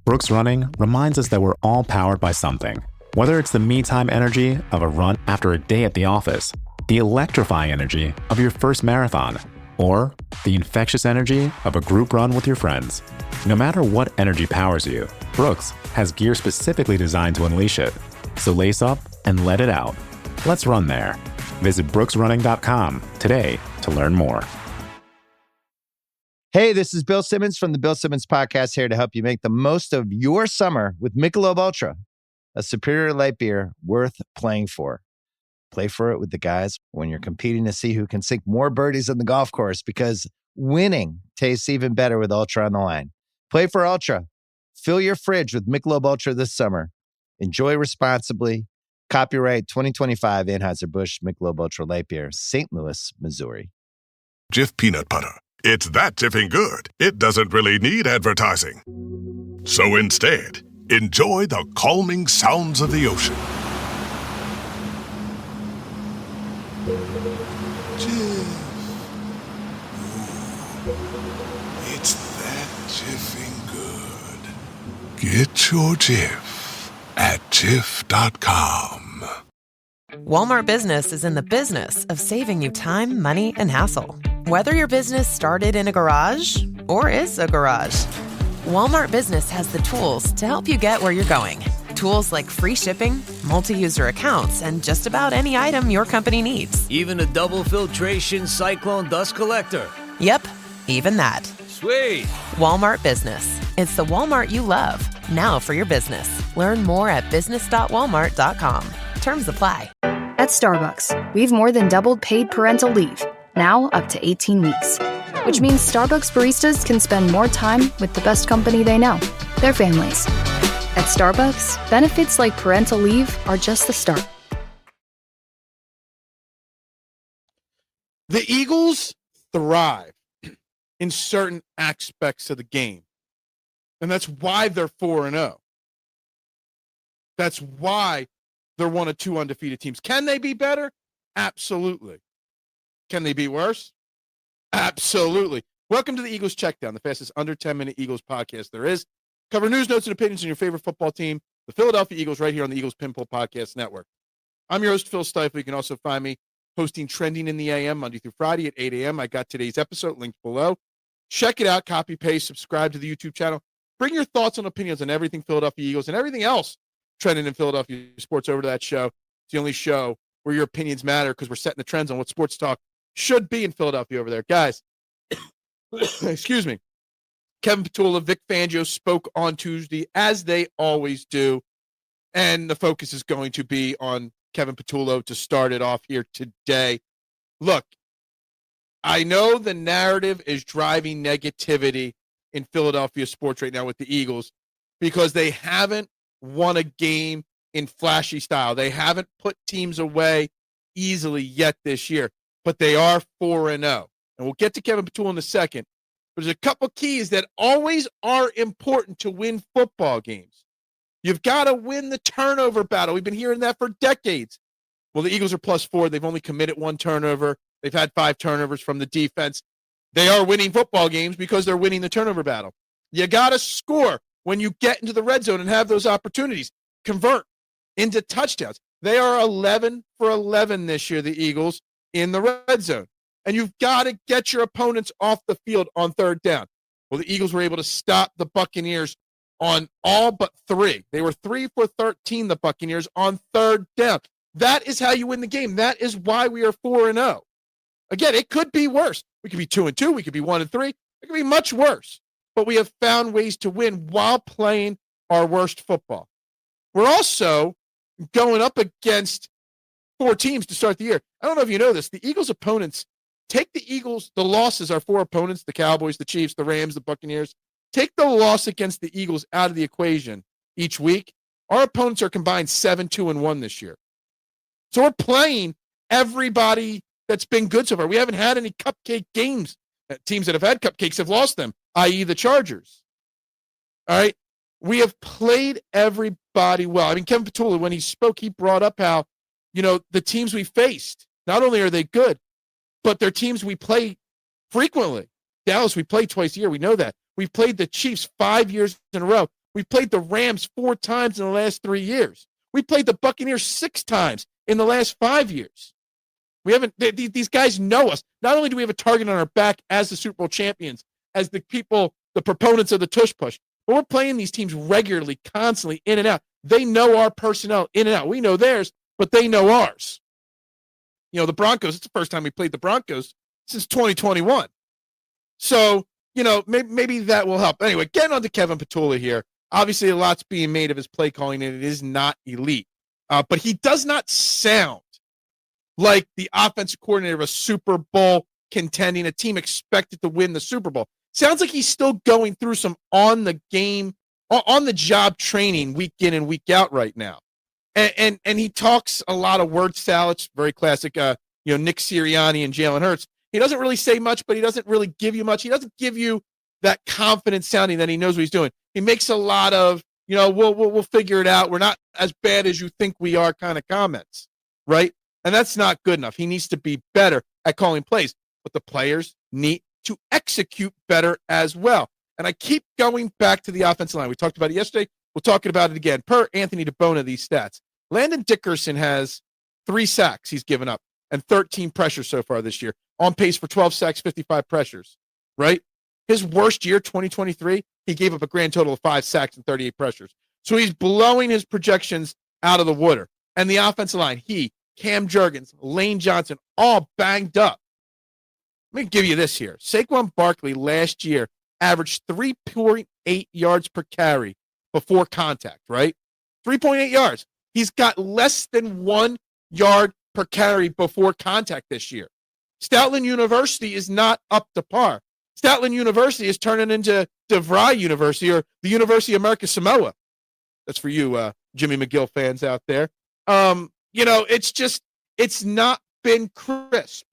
Brooks Running reminds us that we're all powered by something. Whether it's the me-time energy of a run after a day at the office, the electrifying energy of your first marathon, or the infectious energy of a group run with your friends. No matter what energy powers you, Brooks has gear specifically designed to unleash it. So lace up and let it out. Let's run there. Visit brooksrunning.com today to learn more. Hey, this is Bill Simmons from the Bill Simmons Podcast, here to help you make the most of your summer with Michelob Ultra, a superior light beer worth playing for. Play for it with the guys when you're competing to see who can sink more birdies on the golf course, because winning tastes even better with Ultra on the line. Play for Ultra. Fill your fridge with Michelob Ultra this summer. Enjoy responsibly. Copyright 2025 Anheuser-Busch Michelob Ultra Light Beer, St. Louis, Missouri. Jif peanut butter. It's that Jiffing good. It doesn't really need advertising. So instead, enjoy the calming sounds of the ocean. Jif. Ooh, it's that Jiffing good. Get your Jif at Jif.com. Walmart Business is in the business of saving you time, money, and hassle. Whether your business started in a garage or is a garage, Walmart Business has the tools to help you get where you're going. Tools like free shipping, multi-user accounts, and just about any item your company needs. Even a double filtration cyclone dust collector. Yep, even that. Sweet. Walmart Business. It's the Walmart you love. Now for your business. Learn more at business.walmart.com. Terms apply. At Starbucks, we've more than doubled paid parental leave, now up to 18 weeks. Which means Starbucks baristas can spend more time with the best company they know, their families. At Starbucks, benefits like parental leave are just the start. The Eagles thrive in certain aspects of the game. And that's why they're 4-0. That's why they're one of two undefeated teams. Can they be better? Absolutely. Can they be worse? Absolutely. Welcome to the Eagles Checkdown, the fastest under 10-minute Eagles podcast there is. Cover news, notes, and opinions on your favorite football team, the Philadelphia Eagles, right here on the Eagles Pinball Podcast Network. I'm your host, Phil Stifel. You can also find me hosting Trending in the AM Monday through Friday at 8 a.m. I got today's episode linked below. Check it out, copy, paste, subscribe to the YouTube channel. Bring your thoughts and opinions on everything Philadelphia Eagles and everything else trending in Philadelphia sports over to that show. It's the only show where your opinions matter, because we're setting the trends on what sports talk should be in Philadelphia over there. Guys, excuse me. Kevin Petula, Vic Fangio spoke on Tuesday, as they always do, and the focus is going to be on Kevin Petula to start it off here today. Look, I know the narrative is driving negativity in Philadelphia sports right now with the Eagles because they haven't won a game in flashy style. They haven't put teams away easily yet this year, but they are 4-0. And we'll get to Kevin Petula in a second. There's a couple keys that always are important to win football games. You've got to win the turnover battle. We've been hearing that for decades. Well, the Eagles are +4. They've only committed one turnover. They've had 5 turnovers from the defense. They are winning football games because they're winning the turnover battle. You got to score when you get into the red zone and have those opportunities. Convert into touchdowns. They are 11 for 11 this year, the Eagles, in the red zone. And you've got to get your opponents off the field on third down. Well, the Eagles were able to stop the Buccaneers on all but 3. They were 3 for 13, the Buccaneers, on third down. That is how you win the game. That is why we are 4-0. Again, it could be worse. We could be 2-2. We could be 1-3. It could be much worse. But we have found ways to win while playing our worst football. We're also going up against 4 teams to start the year. I don't know if you know this. The Eagles' opponents, take the Eagles, the losses, our 4 opponents, the Cowboys, the Chiefs, the Rams, the Buccaneers. Take the loss against the Eagles out of the equation each week. Our opponents are combined 7-2-1 this year. So we're playing everybody that's been good so far. We haven't had any cupcake games. Teams that have had cupcakes have lost them, i.e. the Chargers. All right? We have played everybody well. I mean, Kevin Petula, when he spoke, he brought up how, the teams we faced, not only are they good, but they're teams we play frequently. Dallas, we play twice a year. We know that. We've played the Chiefs 5 years in a row. We played the Rams 4 times in the last 3 years. We played the Buccaneers 6 times in the last 5 years. We haven't. These guys know us. Not only do we have a target on our back as the Super Bowl champions, as the people, the proponents of the tush push, but we're playing these teams regularly, constantly, in and out. They know our personnel in and out. We know theirs, but they know ours. You know, the Broncos, it's the first time we played the Broncos since 2021. So, you know, maybe that will help. Anyway, getting on to Kevin Petula here. Obviously, a lot's being made of his play calling, and it is not elite. But he does not sound like the offensive coordinator of a Super Bowl contending, a team expected to win the Super Bowl. Sounds like he's still going through some on-the-job training week in and week out right now. And he talks a lot of word salads, very classic, Nick Sirianni and Jalen Hurts. He doesn't really say much, but he doesn't really give you much. He doesn't give you that confident sounding that he knows what he's doing. He makes a lot of, we'll figure it out. We're not as bad as you think we are kind of comments, right? And that's not good enough. He needs to be better at calling plays, but the players need to execute better as well. And I keep going back to the offensive line. We talked about it yesterday. We're talking about it again. Per Anthony DeBona, these stats. Landon Dickerson has 3 sacks he's given up and 13 pressures so far this year. On pace for 12 sacks, 55 pressures, right? His worst year, 2023, he gave up a grand total of 5 sacks and 38 pressures. So he's blowing his projections out of the water. And the offensive line, Cam Jurgens, Lane Johnson, all banged up. Let me give you this here. Saquon Barkley last year averaged 3.8 yards per carry before contact, right? 3.8 yards. He's got less than 1 yard per carry before contact this year. Stoutland University is not up to par. Stoutland University is turning into DeVry University or the University of America Samoa. That's for you, Jimmy McGill fans out there. It's not been crisp.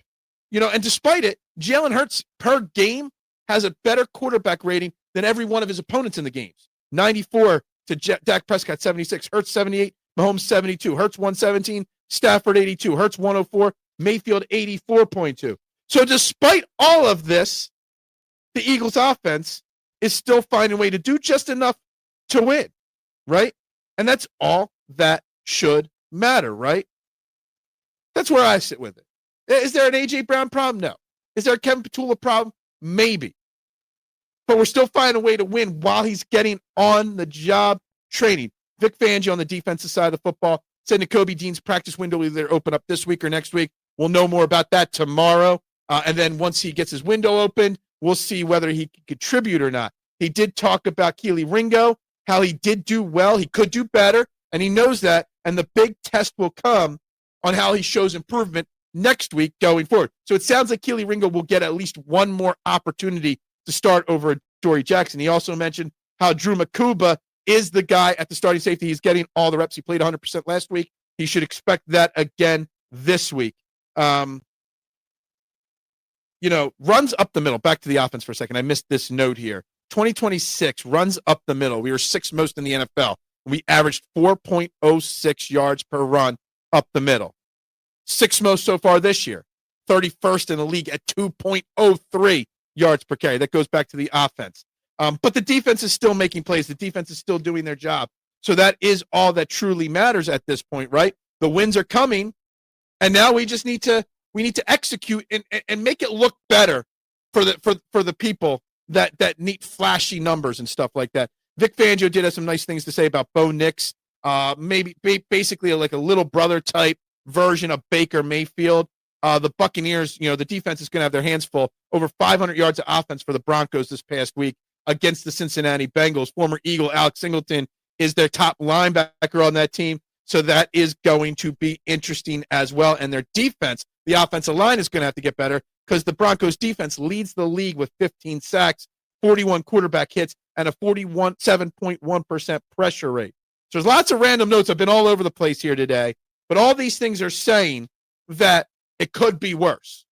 And despite it, Jalen Hurts per game has a better quarterback rating than every one of his opponents in the games. 94 to Dak Prescott, 76. Hurts, 78. Mahomes, 72. Hurts, 117. Stafford, 82. Hurts, 104. Mayfield, 84.2. So despite all of this, the Eagles offense is still finding a way to do just enough to win, right? And that's all that should matter, right? That's where I sit with it. Is there an A.J. Brown problem? No. Is there a Kevin Petula problem? Maybe. But we're still finding a way to win while he's getting on the job training. Vic Fangio on the defensive side of the football said Nakobe Dean's practice window will either open up this week or next week. We'll know more about that tomorrow. And then once he gets his window opened, we'll see whether he can contribute or not. He did talk about Keely Ringo, how he did do well. He could do better, and he knows that. And the big test will come on how he shows improvement next week going forward. So it sounds like Keely Ringo will get at least one more opportunity to start over Dory Jackson. He also mentioned how Drew Makuba is the guy at the starting safety. He's getting all the reps. He played 100% last week. He should expect that again this week. Runs up the middle. Back to the offense for a second. I missed this note here. 2026 runs up the middle. We were 6th most in the NFL. We averaged 4.06 yards per run up the middle. 6th most so far this year. 31st in the league at 2.03 yards per carry. That goes back to the offense. But the defense is still making plays. The defense is still doing their job. So that is all that truly matters at this point, right? The wins are coming, and now we just need to execute and make it look better for the people that need flashy numbers and stuff like that. Vic Fangio did have some nice things to say about Bo Nix. Basically like a little brother type version of Baker Mayfield. The Buccaneers, the defense is going to have their hands full. Over 500 yards of offense for the Broncos this past week against the Cincinnati Bengals. Former Eagle Alex Singleton is their top linebacker on that team. So that is going to be interesting as well. And their defense, the offensive line, is going to have to get better because the Broncos defense leads the league with 15 sacks, 41 quarterback hits, and a 7.1% pressure rate. So there's lots of random notes. I've been all over the place here today. But all these things are saying that it could be worse.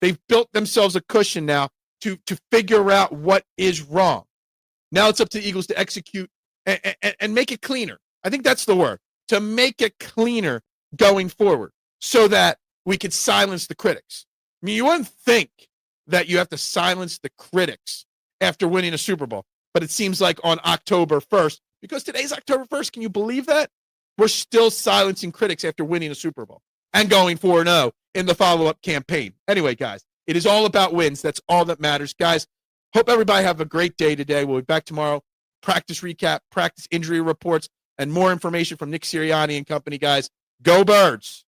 They've built themselves a cushion now to figure out what is wrong. Now it's up to the Eagles to execute and make it cleaner. I think that's the word, to make it cleaner going forward so that we could silence the critics. I mean, you wouldn't think that you have to silence the critics after winning a Super Bowl, but it seems like on October 1st, Because today's October 1st. Can you believe that? We're still silencing critics after winning a Super Bowl and going 4-0 in the follow-up campaign. Anyway, guys, it is all about wins. That's all that matters. Guys, hope everybody have a great day today. We'll be back tomorrow. Practice recap, practice injury reports, and more information from Nick Sirianni and company, guys. Go Birds.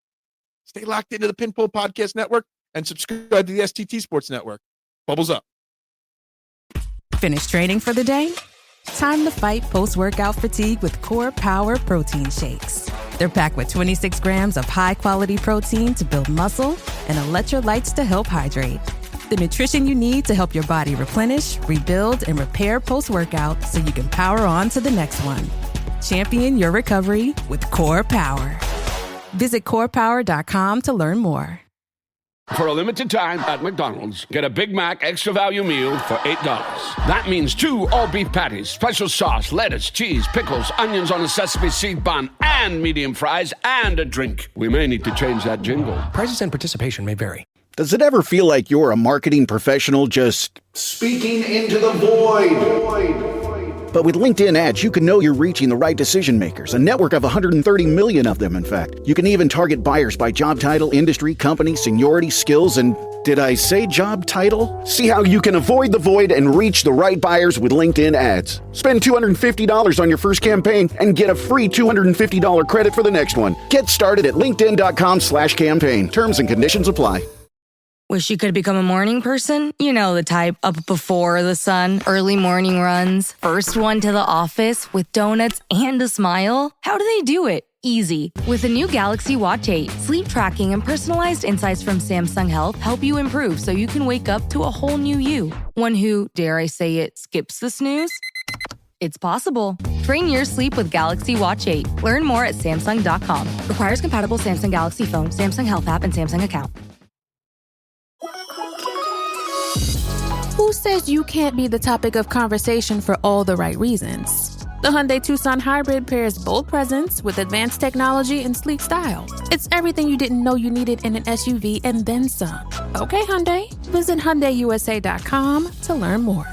Stay locked into the Pinpool Podcast Network and subscribe to the STT Sports Network. Bubbles up. Finished training for the day? Time to fight post-workout fatigue with Core Power Protein Shakes. They're packed with 26 grams of high-quality protein to build muscle and electrolytes to help hydrate. The nutrition you need to help your body replenish, rebuild, and repair post-workout so you can power on to the next one. Champion your recovery with Core Power. Visit corepower.com to learn more. For a limited time at McDonald's, get a Big Mac Extra Value Meal for $8. That means 2 all-beef patties, special sauce, lettuce, cheese, pickles, onions on a sesame seed bun, and medium fries, and a drink. We may need to change that jingle. Prices and participation may vary. Does it ever feel like you're a marketing professional just speaking into the void? But with LinkedIn ads, you can know you're reaching the right decision makers, a network of 130 million of them, in fact. You can even target buyers by job title, industry, company, seniority, skills, and did I say job title? See how you can avoid the void and reach the right buyers with LinkedIn ads. Spend $250 on your first campaign and get a free $250 credit for the next one. Get started at linkedin.com/campaign. Terms and conditions apply. Wish you could become a morning person? You know the type, up before the sun, early morning runs, first one to the office with donuts and a smile. How do they do it? Easy. With the new Galaxy Watch 8, sleep tracking and personalized insights from Samsung Health help you improve so you can wake up to a whole new you. One who, dare I say it, skips the snooze? It's possible. Train your sleep with Galaxy Watch 8. Learn more at Samsung.com. Requires compatible Samsung Galaxy phone, Samsung Health app, and Samsung account. Who says you can't be the topic of conversation for all the right reasons? The Hyundai Tucson Hybrid pairs bold presence with advanced technology and sleek style. It's everything you didn't know you needed in an SUV and then some. Okay, Hyundai. Visit HyundaiUSA.com to learn more.